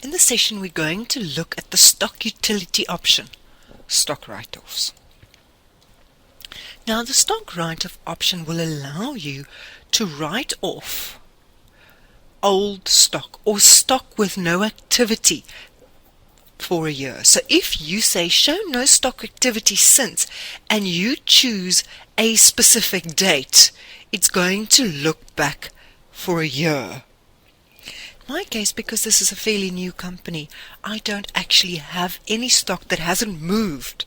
In this session, we're going to look at the stock utility option, stock write-offs. Now, the stock write-off option will allow you to write off old stock or stock with no activity for a year. So if you say show no stock activity since and you choose a specific date, it's going to look back for a year. In my case, because this is a fairly new company, I don't actually have any stock that hasn't moved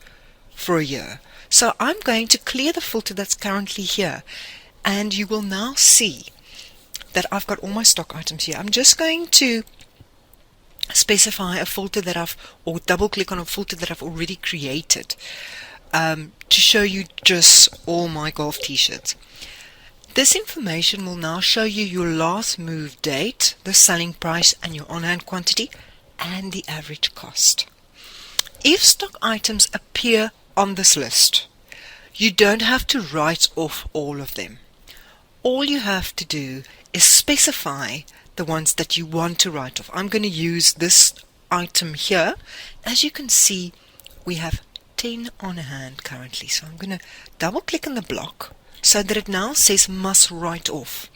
for a year. So I'm going to clear the filter that's currently here, and you will now see that I've got all my stock items here. I'm just going to specify a filter that or double click on a filter that I've already created to show you just all my golf t-shirts. This information will now show you your last move date, the selling price, and your on-hand quantity, and the average cost. If stock items appear on this list, you don't have to write off all of them. All you have to do is specify the ones that you want to write off. I'm going to use this item here. As you can see, we have 10 on hand currently. So I'm going to double click on the block so that it now says must write off.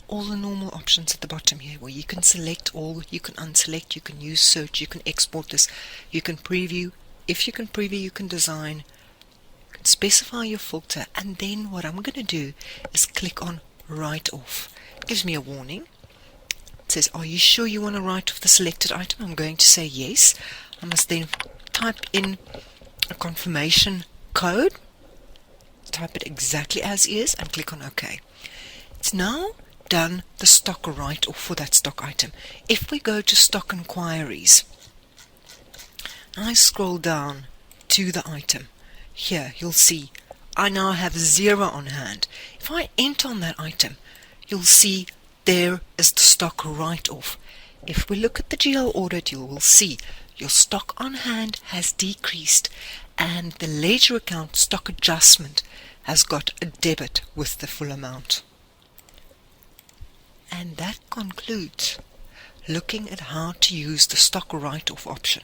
All the normal options at the bottom here, where you can select all, you can unselect, you can use search, you can export this, you can preview. If you can preview, you can design, you can specify your filter, and then what I'm going to do is click on write off. It gives me a warning. It says, are you sure you want to write off the selected item? I'm going to say yes. I must then type in a confirmation code, type it exactly as is, and click on OK. It's now done the stock write-off for that stock item. If we go to stock inquiries, I scroll down to the item. Here you'll see I now have 0 on hand. If I enter on that item, you'll see there is the stock write-off. If we look at the GL audit, you will see your stock on hand has decreased, and the ledger account stock adjustment has got a debit with the full amount. And that concludes looking at how to use the stock write-off option.